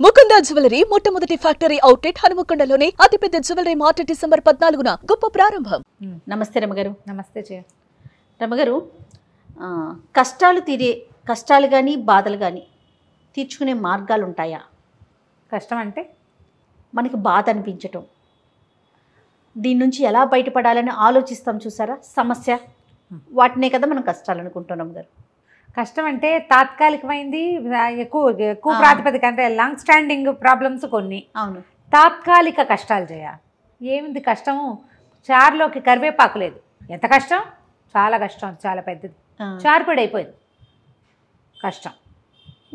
Mukunda jewellery మొట్టమొదటి factory outlet హనుమకొండలోనే అతిపెద్ద jewellery mart December 14న గొప్ప ప్రారంభం. నమస్తే రమగారు. నమస్తే జయ. రమగారు, కష్టాలు కానీ బాధలు కానీ తీర్చుకునే మార్గాలు ఉంటాయా? కష్టం అంటే మనకి బాధ అనిపించటం, దీని నుంచి ఎలా బయటపడాలని ఆలోచిస్తాం చూసారా, సమస్య, వాటినే కదా మనం కష్టాలు అనుకుంటున్నాం గారు. కష్టం అంటే తాత్కాలికమైంది, ఎక్కువ ప్రాతిపదిక, అంటే లాంగ్ స్టాండింగ్ ప్రాబ్లమ్స్ కొన్ని. అవును, తాత్కాలిక కష్టాలు చేయ. ఏమింది కష్టము? చారులోకి కరివేపాకు లేదు. ఎంత కష్టం? చాలా కష్టం, చాలా పెద్దది. చారుపడి అయిపోయింది కష్టం.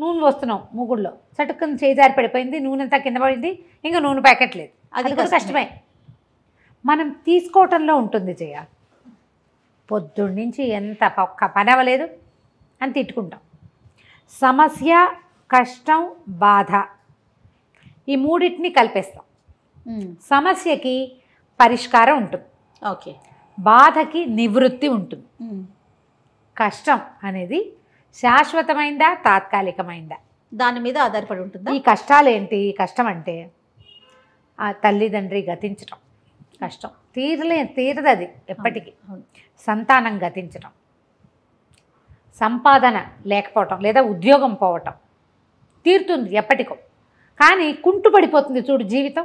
నూనె పోస్తున్నాం మూగుడులో, చటుక్కుని చేయి జారి పడిపోయింది, నూనె అంతా కింద పడింది, ఇంకా నూనె ప్యాకెట్ లేదు. అది కూడా కష్టమే. మనం తీసుకోవటంలో ఉంటుంది జయ. పొద్దున్న నుంచి ఎంత ఒక్క పని అవ్వలేదు అని తిట్టుకుంటాం. సమస్య, కష్టం, బాధ, ఈ మూడింటిని కలిపేస్తాం. సమస్యకి పరిష్కారం ఉంటుంది, ఓకే, బాధకి నివృత్తి ఉంటుంది. కష్టం అనేది శాశ్వతమైందా తాత్కాలికమైందా దాని మీద ఆధారపడి ఉంటుంది. ఈ కష్టాలు ఏంటి? కష్టం అంటే ఆ తల్లిదండ్రి గతించటం కష్టం, తీరదు అది ఎప్పటికీ. సంతానం గతించటం, సంపాదన లేకపోవటం లేదా ఉద్యోగం పోవటం తీరుతుంది ఎప్పటికో, కానీ కుంటుపడిపోతుంది చూడు జీవితం,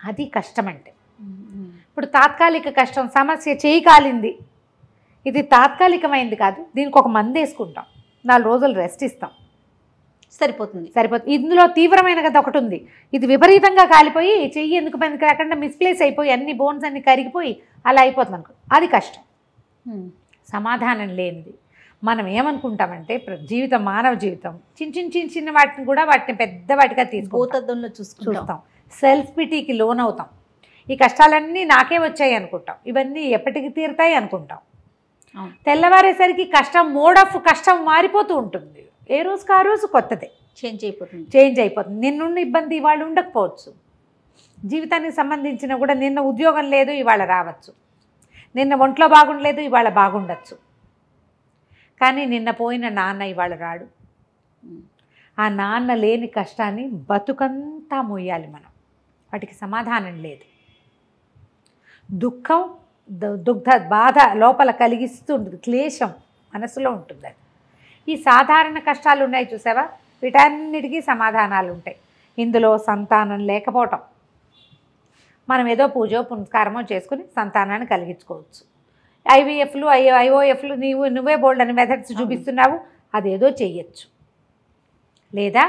అది కష్టం అంటే. ఇప్పుడు తాత్కాలిక కష్టం, సమస్య చేయి కాలింది, ఇది తాత్కాలికమైంది కాదు, దీనికి ఒక మందు వేసుకుంటాం, 4 రోజులు రెస్ట్ ఇస్తాం, సరిపోతుంది. ఇందులో తీవ్రమైన కదా ఒకటి ఉంది, ఇది విపరీతంగా కాలిపోయి చెయ్యి ఎందుకు పనికి రాకుండా మిస్ప్లేస్ అయిపోయి అన్ని బోన్స్ అన్ని కరిగిపోయి అలా అయిపోతుంది అనుకో, అది కష్టం. సమాధానం లేనిది. మనం ఏమనుకుంటామంటే జీవితం, మానవ జీవితం చిన్న వాటిని కూడా వాటిని పెద్ద వాటిగా భూతద్దంలో చూస్తాం, సెల్ఫ్ పిటీకి లోన్ అవుతాం. ఈ కష్టాలన్నీ నాకే వచ్చాయి అనుకుంటాం, ఇవన్నీ ఎప్పటికి తీరుతాయి అనుకుంటాం. తెల్లవారేసరికి కష్టం, మోడ్ ఆఫ్ కష్టం మారిపోతూ ఉంటుంది. ఏ రోజుకి ఆ రోజు కొత్తదే, చేంజ్ అయిపోతుంది. నిన్నున్న ఇబ్బంది ఇవాళ ఉండకపోవచ్చు, జీవితానికి సంబంధించిన కూడా నిన్న ఉద్యోగం లేదు ఇవాళ రావచ్చు, నిన్న ఒంట్లో బాగుండలేదు ఇవాళ బాగుండొచ్చు, కానీ నిన్న పోయిన నాన్న ఇవాళ రాడు. ఆ నాన్న లేని కష్టాన్ని బతుకంతా మోయాలి మనం, వాటికి సమాధానం లేదు. దుఃఖం, బాధ లోపల కలిగిస్తూ ఉంటుంది, క్లేశం మనసులో ఉంటుంది. అది ఈ సాధారణ కష్టాలు ఉన్నాయి చూసావా, వీటన్నిటికీ సమాధానాలు ఉంటాయి. ఇందులో సంతానం లేకపోవటం, మనం ఏదో పూజో పునస్కారమో చేసుకుని సంతానాన్ని కలిగించుకోవచ్చు. ఐవీఎఫ్లు, ఐఓఎఫ్లు, నువ్వే బోల్డ్ అని మెథడ్స్ చూపిస్తున్నావు, అదేదో చెయ్యొచ్చు. లేదా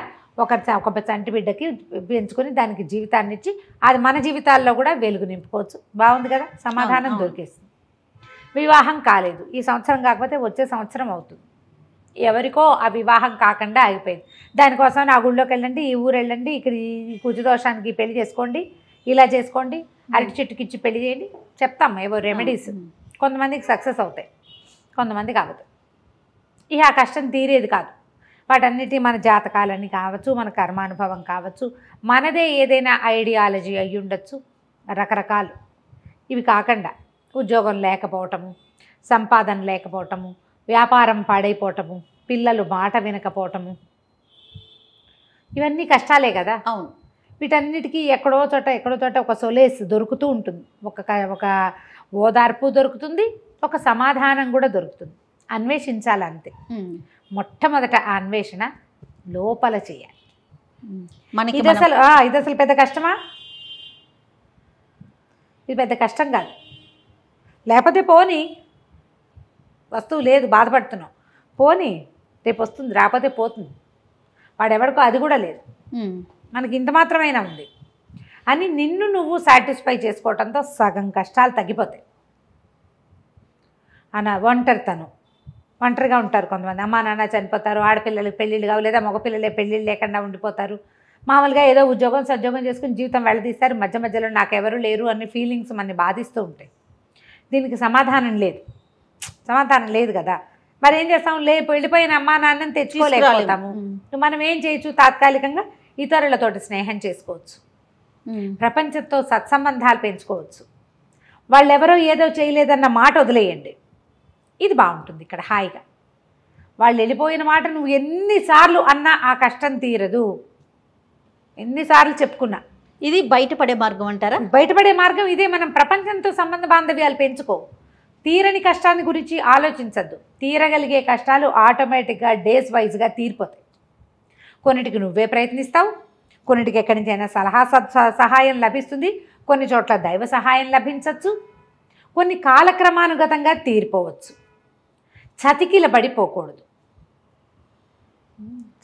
ఒక చంటి బిడ్డకి పెంచుకొని దానికి జీవితాన్ని ఇచ్చి అది మన జీవితాల్లో కూడా వెలుగు నింపుకోవచ్చు. బాగుంది కదా, సమాధానం దొరికేస్తుంది. వివాహం కాలేదు, ఈ సంవత్సరం కాకపోతే వచ్చే సంవత్సరం అవుతుంది. ఎవరికో ఆ వివాహం కాకుండా ఆగిపోయింది, దానికోసం ఆ గుళ్ళోకి వెళ్ళండి, ఈ ఊరు వెళ్ళండి, ఇక్కడ ఈ కుజదోషానికి పెళ్లి చేసుకోండి, ఇలా చేసుకోండి, అరటి చెట్టుకి ఇచ్చి పెళ్లి చేయండి చెప్తాం, ఏవో రెమెడీస్. కొంతమందికి సక్సెస్ అవుతాయి, కొంతమందికి అవ్వదు. ఇక ఆ కష్టం తీరేది కాదు. వాటన్నిటి మన జాతకాలని కావచ్చు, మన కర్మానుభవం కావచ్చు, మనదే ఏదైనా ఐడియాలజీ అయ్యి ఉండొచ్చు, రకరకాలు. ఇవి కాకుండా ఉద్యోగం లేకపోవటము, సంపాదన లేకపోవటము, వ్యాపారం పాడైపోవటము, పిల్లలు మాట వినకపోవటము, ఇవన్నీ కష్టాలే కదా. అవును, వీటన్నిటికీ ఎక్కడో చోట ఒక సొలేస్ దొరుకుతూ ఉంటుంది, ఒక ఓదార్పు దొరుకుతుంది, ఒక సమాధానం కూడా దొరుకుతుంది. అన్వేషించాలి అంతే. మొట్టమొదట ఆ అన్వేషణ లోపల చేయాలి. ఇది అసలు పెద్ద కష్టమా? ఇది పెద్ద కష్టం కాదు. లేకపోతే పోనీ, వస్తువు లేదు బాధపడుతున్నావు, పోనీ రేపు వస్తుంది, రాకపోతే పోతుంది, వాడెవడికో అది కూడా లేదు, మనకి ఇంత మాత్రమైనా ఉంది అని నిన్ను నువ్వు సాటిస్ఫై చేసుకోవటంతో సగం కష్టాలు తగ్గిపోతాయి. ఒంటరిగా ఉంటారు కొంతమంది, అమ్మా నాన్న చనిపోతారు, ఆడపిల్లలకి పెళ్ళిళ్ళు కావు, లేదా మగపిల్లలే పెళ్ళిళ్ళు లేకుండా ఉండిపోతారు. మామూలుగా ఏదో సద్యోగం చేసుకుని జీవితం వెళ్ళదీస్తారు, మధ్యలో నాకెవరు లేరు అనే ఫీలింగ్స్ మనని బాధిస్తూ ఉంటాయి. దీనికి సమాధానం లేదు కదా. మరి ఏం చేస్తాం? వెళ్ళిపోయిన అమ్మా నాన్నని తెచ్చుకోలేకపోతాము. మనం ఏం చేయొచ్చు? తాత్కాలికంగా ఇతరులతోటి స్నేహం చేసుకోవచ్చు, ప్రపంచంతో సత్సంబంధాలు పెంచుకోవచ్చు. వాళ్ళెవరో ఏదో చేయలేదన్న మాట వదిలేయండి, ఇది బాగుంటుంది ఇక్కడ హాయిగా. వాళ్ళు వెళ్ళిపోయిన మాట నువ్వు ఎన్నిసార్లు అన్నా ఆ కష్టం తీరదు. ఎన్నిసార్లు చెప్పుకున్నా. ఇది బయటపడే మార్గం అంటారా? బయటపడే మార్గం ఇదే. మనం ప్రపంచంతో సంబంధ బాంధవ్యాలు పెంచుకో. తీరని కష్టాన్ని గురించి ఆలోచించద్దు. తీరగలిగే కష్టాలు ఆటోమేటిక్గా డేస్ వైజ్గా తీరిపోతాయి. కొన్నిటికి నువ్వే ప్రయత్నిస్తావు, కొన్నిటికి ఎక్కడి నుంచైనా సహాయం లభిస్తుంది, కొన్ని చోట్ల దైవ సహాయం లభించవచ్చు, కొన్ని కాలక్రమానుగతంగా తీరిపోవచ్చు. చతికిల పడిపోకూడదు,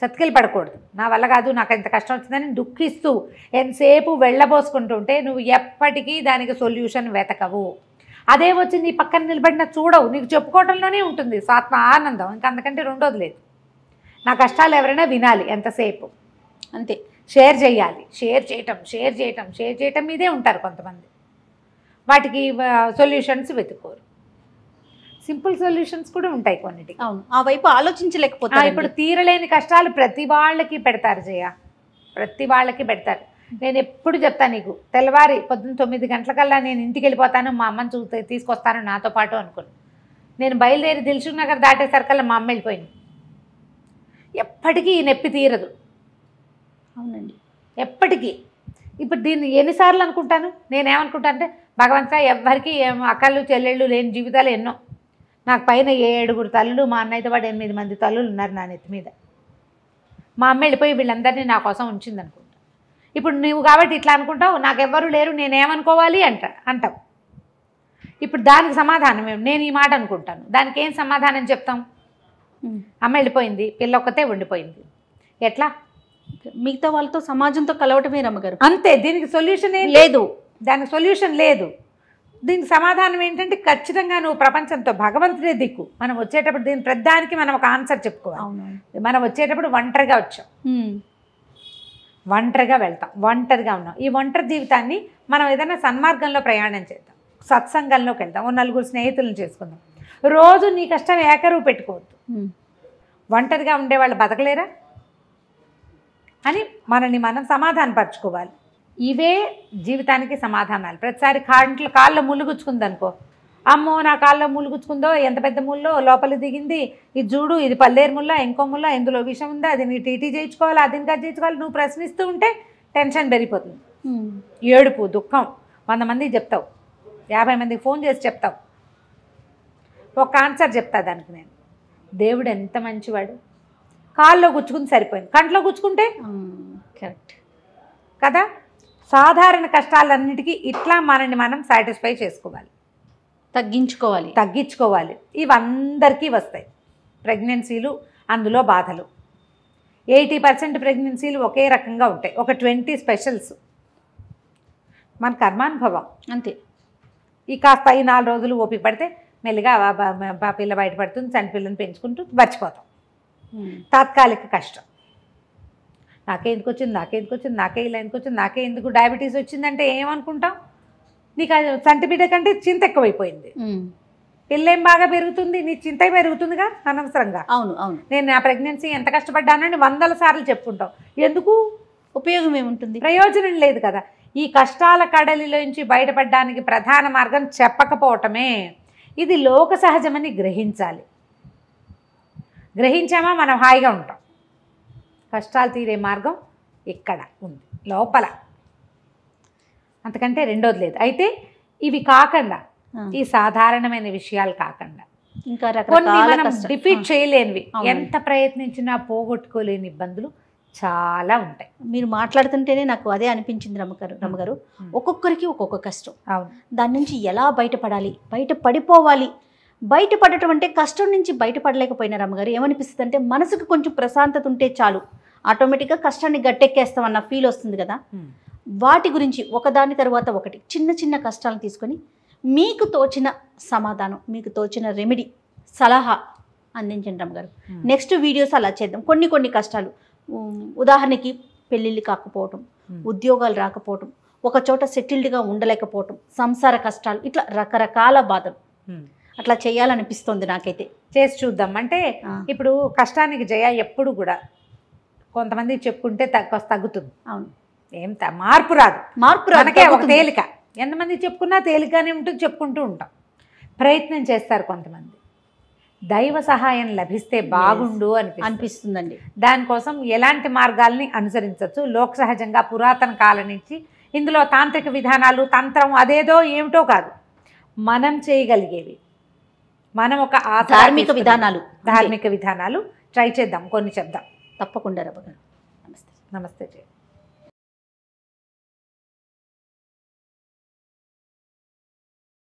చతికిల పడకూడదు. నా వల్ల కాదు, నాకు ఎంత కష్టం వచ్చిందని దుఃఖిస్తూ ఎంతసేపు వెళ్ళబోసుకుంటూ ఉంటే నువ్వు ఎప్పటికీ దానికి సొల్యూషన్ వెతకవు. అదే వచ్చి నీ పక్కన నిలబడిన చూడవు, నీకు చెప్పుకోవడంలోనే ఉంటుంది స్వాత్మ ఆనందం. ఇంకా అంతకంటే రెండోది లేదు. నా కష్టాలు ఎవరైనా వినాలి ఎంతసేపు, అంతే. షేర్ చేయాలి, షేర్ చేయటం మీదే ఉంటారు కొంతమంది. వాటికి సొల్యూషన్స్ వెతుక్కోరు. సింపుల్ సొల్యూషన్స్ కూడా ఉంటాయి కొన్నిటికి. అవును, ఆ వైపు ఆలోచించలేకపోతారు. ఇప్పుడు తీరలేని కష్టాలు ప్రతి వాళ్ళకి పెడతారు జయ, ప్రతి వాళ్ళకి పెడతారు. నేను ఎప్పుడు చెప్తాను నీకు, తెల్లవారి పొద్దున్న 9 గంటలకల్లా నేను ఇంటికి వెళ్ళిపోతాను, మా అమ్మని తీసుకొస్తాను నాతో పాటు అనుకుని నేను బయలుదేరి దిల్సుఖ్ నగర్ దాటేసరికల్లా మా అమ్మ వెళ్ళిపోయింది. ఎప్పటికీ ఈ నొప్పి తీరదు. అవునండి, ఎప్పటికీ. ఇప్పుడు దీన్ని ఎన్నిసార్లు అనుకుంటాను, నేనేమనుకుంటాను అంటే భగవంతుడా ఎవ్వరికి అక్కలు చెల్లెళ్ళు లేని జీవితాలు ఎన్నో. నాకు పైన 7 తల్లులు, మా అన్నయ్యతో పాటు 8 మంది తల్లులు ఉన్నారు నా నెత్తి మీద. మా అమ్మ వెళ్ళిపోయి వీళ్ళందరినీ నా కోసం ఉంచింది అనుకుంటా. ఇప్పుడు నువ్వు కాబట్టి ఇట్లా అనుకుంటావు, నాకెవ్వరు లేరు నేనేమనుకోవాలి అంటావు. ఇప్పుడు దానికి సమాధానం నేను ఈ మాట అనుకుంటాను, దానికి ఏం సమాధానం చెప్తాం? అమ్మ వెళ్ళిపోయింది, పిల్ల ఒక్కతే ఉండిపోయింది, ఎట్లా? మిగతా వాళ్ళతో సమాజంతో కలవటమే రమ్మగారు, అంతే. దీనికి సొల్యూషన్ ఏం లేదు, దానికి సొల్యూషన్ లేదు. దీనికి సమాధానం ఏంటంటే ఖచ్చితంగా నువ్వు ప్రపంచంతో, భగవంతుడే దిక్కు. మనం వచ్చేటప్పుడు దీని ప్రతిదానికి మనం ఒక ఆన్సర్ చెప్పుకోవాలి. మనం వచ్చేటప్పుడు ఒంటరిగా వచ్చాం, ఒంటరిగా వెళ్తాం, ఒంటరిగా ఉన్నాం. ఈ ఒంటరి జీవితాన్ని మనం ఏదైనా సన్మార్గంలో ప్రయాణం చేద్దాం, సత్సంగంలోకి వెళ్దాం, 4 స్నేహితులను చేసుకుందాం. రోజు నీ కష్టం ఏకరువు పెట్టుకోవద్దు. ఒంటరిగా ఉండేవాళ్ళు బతకలేరా అని మనల్ని మనం సమాధానపరచుకోవాలి. ఇవే జీవితానికి సమాధానాలు. ప్రతిసారి కాళ్ళలో ముళ్ళు గుచ్చుకుందనుకో, అమ్మో నా కాళ్ళలో ముళ్ళు గుచ్చుకుందో, ఎంత పెద్ద ముళ్ళో లోపల దిగింది, ఇది చూడు ఇది పల్లేరు ముళ్ళ, ఇంకో ముళ్ళ, ఇందులో విషం ఉందా, అది నీ టీటీ చేయించుకోవాలి, అది ఇంకా చేయించుకోవాలి. నువ్వు ప్రశ్నిస్తూ ఉంటే టెన్షన్ పెరిగిపోతుంది. ఏడుపు, దుఃఖం 100 మందికి చెప్తావు, 50 మందికి ఫోన్ చేసి చెప్తావు. ఒక ఆన్సర్ చెప్తా దానికి నేను, దేవుడు ఎంత మంచివాడు. కాల్లో గుచ్చుకుంది సరిపోయింది, కంట్లో గుచ్చుకుంటే కరెక్ట్ కదా. సాధారణ కష్టాలన్నిటికీ ఇట్లా మనల్ని మనం సాటిస్ఫై చేసుకోవాలి, తగ్గించుకోవాలి. ఇవి అందరికీ వస్తాయి. ప్రెగ్నెన్సీలు, అందులో బాధలు. 80% ప్రెగ్నెన్సీలు ఒకే రకంగా ఉంటాయి, ఒక 20 స్పెషల్స్. మన కర్మానుభవం అంతే. ఈ కాస్త ఈ 4 రోజులు ఓపిక పడితే మెల్లిగా పిల్ల బయటపడుతుంది, చనిపిల్లని పెంచుకుంటూ మర్చిపోతాం. తాత్కాలిక కష్టం. నాకే ఎందుకు వచ్చింది, నాకే ఇలా ఎందుకు వచ్చింది, నాకే ఎందుకు డయాబెటీస్ వచ్చిందంటే ఏమనుకుంటాం? నీకు చంటి బిడ్డ కంటే చింత ఎక్కువైపోయింది. పిల్లేం బాగా పెరుగుతుంది, నీ చింత పెరుగుతుందిగా అనవసరంగా. అవును. నేను నా ప్రెగ్నెన్సీ ఎంత కష్టపడ్డానని 100 సార్లు చెప్పుకుంటాం. ఎందుకు? ఉపయోగం ఏముంటుంది? ప్రయోజనం లేదు కదా. ఈ కష్టాల కడలిలోంచి బయటపడడానికి ప్రధాన మార్గం చెప్పకపోవటమే. ఇది లోక సహజమని గ్రహించాలి. గ్రహించామా మనం హాయిగా ఉంటాం. కష్టాలు తీరే మార్గం ఇక్కడ ఉంది లోపల, అంతకంటే రెండోది లేదు. అయితే ఇవి కాకుండా, ఈ సాధారణమైన విషయాలు కాకుండా ఇంకా కొన్ని మనం డిఫీట్ చేయలేనివి, ఎంత ప్రయత్నించినా పోగొట్టుకోలేని ఇబ్బందులు చాలా ఉంటాయి. మీరు మాట్లాడుతుంటేనే నాకు అదే అనిపించింది రమ్మగారు. ఒక్కొక్కరికి ఒక్కొక్క కష్టం. అవును. దాని నుంచి ఎలా బయటపడాలి, బయటపడిపోవాలి. బయటపడటం అంటే కష్టం నుంచి బయటపడలేకపోయినా రమ్మగారు ఏమనిపిస్తుంది అంటే, మనసుకు కొంచెం ప్రశాంతత ఉంటే చాలు, ఆటోమేటిక్గా కష్టాన్ని గట్టెక్కేస్తామన్న ఫీల్ వస్తుంది కదా. వాటి గురించి ఒకదాని తర్వాత ఒకటి చిన్న చిన్న కష్టాలను తీసుకొని మీకు తోచిన సమాధానం, మీకు తోచిన రెమెడీ, సలహా అందించండి రమ్మగారు. నెక్స్ట్ వీడియోస్ అలా చేద్దాం. కొన్ని కష్టాలు, ఉదాహరణకి పెళ్ళిళ్ళు కాకపోవటం, ఉద్యోగాలు రాకపోవటం, ఒక చోట సెటిల్డ్గా ఉండలేకపోవటం, సంసార కష్టాలు, ఇట్లా రకరకాల బాధలు. అట్లా చేయాలనిపిస్తుంది నాకైతే. చేసి చూద్దాం. అంటే ఇప్పుడు కష్టానికి జయ ఎప్పుడు కూడా కొంతమంది చెప్పుకుంటే తగ్గుతుంది. అవును. ఏం మార్పు రాదు. మనకే ఒక తేలిక. ఎంతమంది చెప్పుకున్నా తేలికగానే ఉంటుంది, చెప్పుకుంటూ ఉంటాం. ప్రయత్నం చేస్తారు కొంతమంది. దైవ సహాయం లభిస్తే బాగుండు అనిపిస్తుందండి. దానికోసం ఎలాంటి మార్గాల్ని అనుసరించవచ్చు? లోక సహజంగా పురాతన కాలం నుంచి ఇందులో తాంత్రిక విధానాలు, తంత్రం అదేదో ఏమిటో కాదు, మనం చేయగలిగేవి, మనం ఒక ధార్మిక విధానాలు ట్రై చేద్దాం, కొన్ని చెప్దాం. తప్పకుండా రమ్మగారు. నమస్తే. నమస్తే.